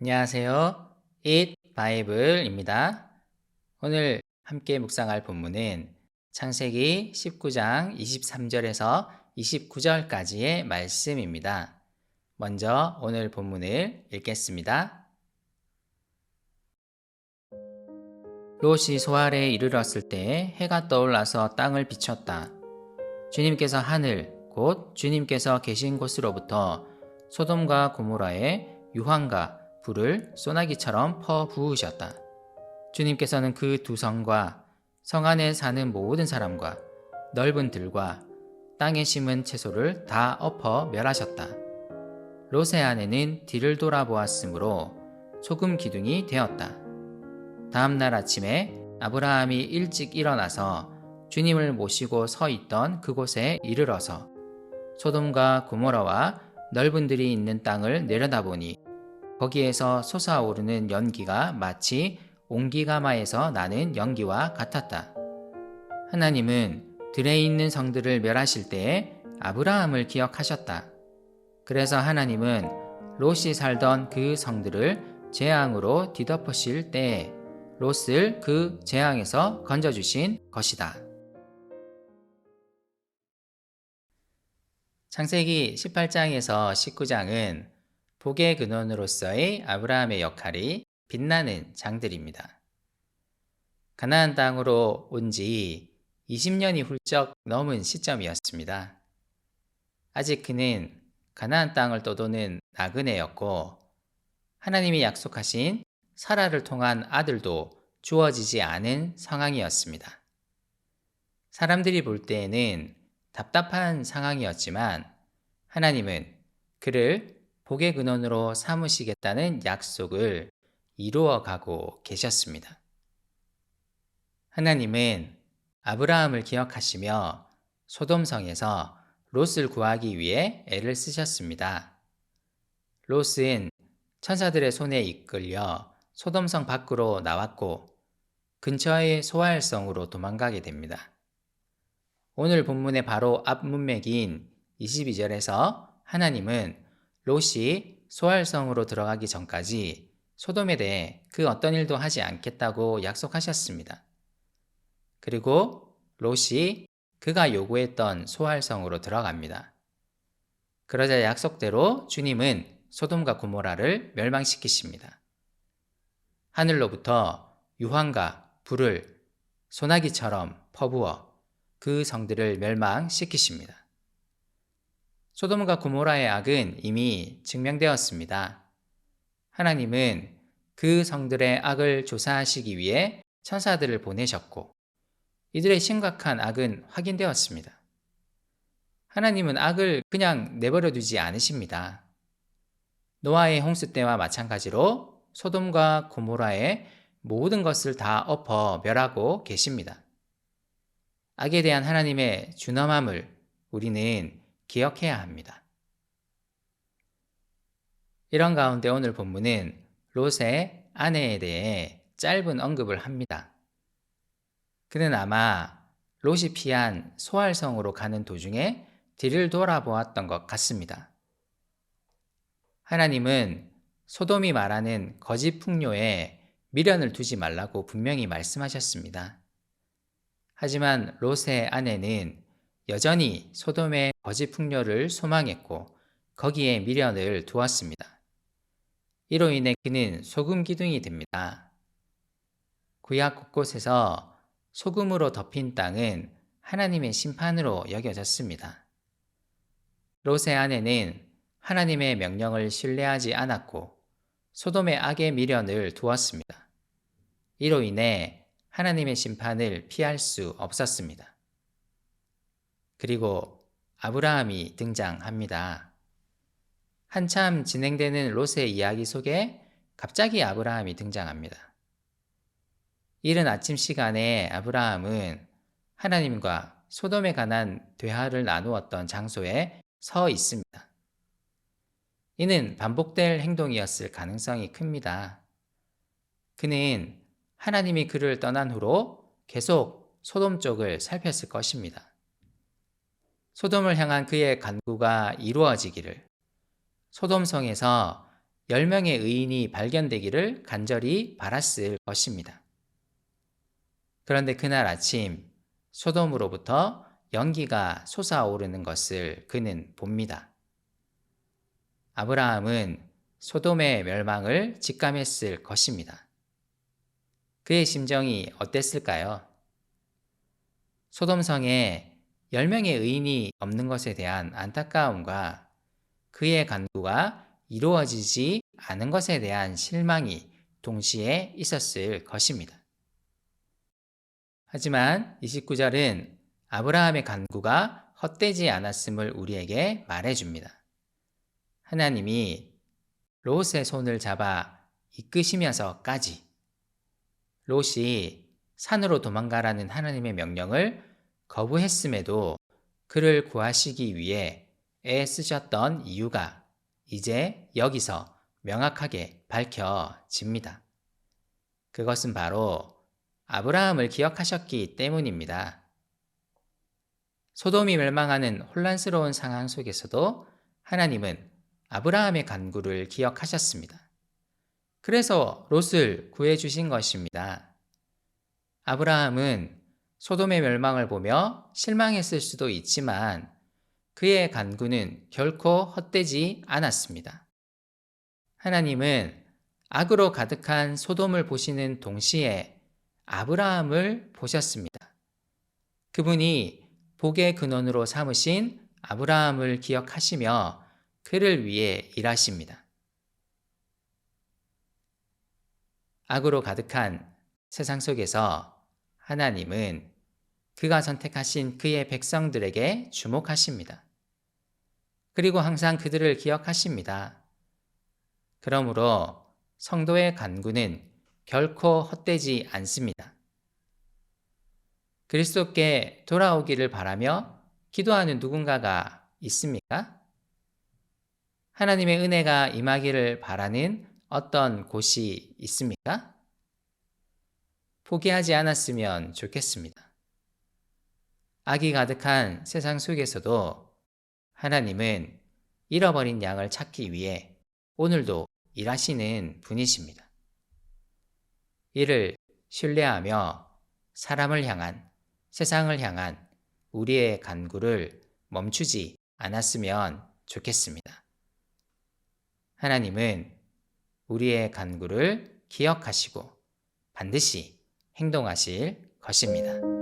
안녕하세요. Eat Bible입니다. 오늘 함께 묵상할 본문은 창세기 19장 23절에서 29절까지의 말씀입니다. 먼저 오늘 본문을 읽겠습니다. 롯이 소알에 이르렀을 때 해가 떠올라서 땅을 비췄다. 주님께서 하늘, 곧 주님께서 계신 곳으로부터 소돔과 고모라에 유황과 불을 소나기처럼 퍼 부으셨다. 주님께서는 그 두 성과 성 안에 사는 모든 사람과 넓은 들과 땅에 심은 채소를 다 엎어 멸하셨다. 롯의 아내는 뒤를 돌아보았으므로 소금 기둥이 되었다. 다음 날 아침에 아브라함이 일찍 일어나서 주님을 모시고 서 있던 그곳에 이르러서 소돔과 고모라와 넓은 들이 있는 땅을 내려다보니 거기에서 솟아오르는 연기가 마치 옹기가마에서 나는 연기와 같았다. 하나님은 들에 있는 성들을 멸하실 때에 아브라함을 기억하셨다. 그래서 하나님은 롯이 살던 그 성들을 재앙으로 뒤덮으실 때에 롯을 그 재앙에서 건져주신 것이다. 창세기 18장에서 19장은 복의 근원으로서의 아브라함의 역할이 빛나는 장들입니다. 가나안 땅으로 온 지 20년이 훌쩍 넘은 시점이었습니다. 아직 그는 가나안 땅을 떠도는 나그네였고 하나님이 약속하신 사라를 통한 아들도 주어지지 않은 상황이었습니다. 사람들이 볼 때에는 답답한 상황이었지만 하나님은 그를 복의 근원으로 삼으시겠다는 약속을 이루어가고 계셨습니다. 하나님은 아브라함을 기억하시며 소돔성에서 롯을 구하기 위해 애를 쓰셨습니다. 롯은 천사들의 손에 이끌려 소돔성 밖으로 나왔고 근처의 소알성으로 도망가게 됩니다. 오늘 본문의 바로 앞 문맥인 22절에서 하나님은 롯이 소알성으로 들어가기 전까지 소돔에 대해 그 어떤 일도 하지 않겠다고 약속하셨습니다. 그리고 롯이 그가 요구했던 소알성으로 들어갑니다. 그러자 약속대로 주님은 소돔과 고모라를 멸망시키십니다. 하늘로부터 유황과 불을 소나기처럼 퍼부어 그 성들을 멸망시키십니다. 소돔과 고모라의 악은 이미 증명되었습니다. 하나님은 그 성들의 악을 조사하시기 위해 천사들을 보내셨고 이들의 심각한 악은 확인되었습니다. 하나님은 악을 그냥 내버려 두지 않으십니다. 노아의 홍수 때와 마찬가지로 소돔과 고모라의 모든 것을 다 엎어 멸하고 계십니다. 악에 대한 하나님의 준엄함을 우리는 기억해야 합니다. 이런 가운데 오늘 본문은 롯의 아내에 대해 짧은 언급을 합니다. 그는 아마 롯이 피한 소알성으로 가는 도중에 뒤를 돌아보았던 것 같습니다. 하나님은 소돔이 말하는 거짓 풍요에 미련을 두지 말라고 분명히 말씀하셨습니다. 하지만 롯의 아내는 여전히 소돔의 거짓 풍요를 소망했고 거기에 미련을 두었습니다. 이로 인해 그는 소금 기둥이 됩니다. 구약 곳곳에서 소금으로 덮인 땅은 하나님의 심판으로 여겨졌습니다. 롯의 아내는 하나님의 명령을 신뢰하지 않았고 소돔의 악의 미련을 두었습니다. 이로 인해 하나님의 심판을 피할 수 없었습니다. 그리고 아브라함이 등장합니다. 한참 진행되는 롯의 이야기 속에 갑자기 아브라함이 등장합니다. 이른 아침 시간에 아브라함은 하나님과 소돔에 관한 대화를 나누었던 장소에 서 있습니다. 이는 반복될 행동이었을 가능성이 큽니다. 그는 하나님이 그를 떠난 후로 계속 소돔 쪽을 살폈을 것입니다. 소돔을 향한 그의 간구가 이루어지기를, 소돔성에서 10명의 의인이 발견되기를 간절히 바랐을 것입니다. 그런데 그날 아침 소돔으로부터 연기가 솟아오르는 것을 그는 봅니다. 아브라함은 소돔의 멸망을 직감했을 것입니다. 그의 심정이 어땠을까요? 소돔성에 10명의 의인이 없는 것에 대한 안타까움과 그의 간구가 이루어지지 않은 것에 대한 실망이 동시에 있었을 것입니다. 하지만 29절은 아브라함의 간구가 헛되지 않았음을 우리에게 말해줍니다. 하나님이 롯의 손을 잡아 이끄시면서까지 롯이 산으로 도망가라는 하나님의 명령을 거부했음에도 그를 구하시기 위해 애쓰셨던 이유가 이제 여기서 명확하게 밝혀집니다. 그것은 바로 아브라함을 기억하셨기 때문입니다. 소돔이 멸망하는 혼란스러운 상황 속에서도 하나님은 아브라함의 간구를 기억하셨습니다. 그래서 롯을 구해주신 것입니다. 아브라함은 소돔의 멸망을 보며 실망했을 수도 있지만 그의 간구는 결코 헛되지 않았습니다. 하나님은 악으로 가득한 소돔을 보시는 동시에 아브라함을 보셨습니다. 그분이 복의 근원으로 삼으신 아브라함을 기억하시며 그를 위해 일하십니다. 악으로 가득한 세상 속에서 하나님은 그가 선택하신 그의 백성들에게 주목하십니다. 그리고 항상 그들을 기억하십니다. 그러므로 성도의 간구는 결코 헛되지 않습니다. 그리스도께 돌아오기를 바라며 기도하는 누군가가 있습니까? 하나님의 은혜가 임하기를 바라는 어떤 곳이 있습니까? 포기하지 않았으면 좋겠습니다. 악이 가득한 세상 속에서도 하나님은 잃어버린 양을 찾기 위해 오늘도 일하시는 분이십니다. 이를 신뢰하며 사람을 향한, 세상을 향한 우리의 간구를 멈추지 않았으면 좋겠습니다. 하나님은 우리의 간구를 기억하시고 반드시 행동하실 것입니다.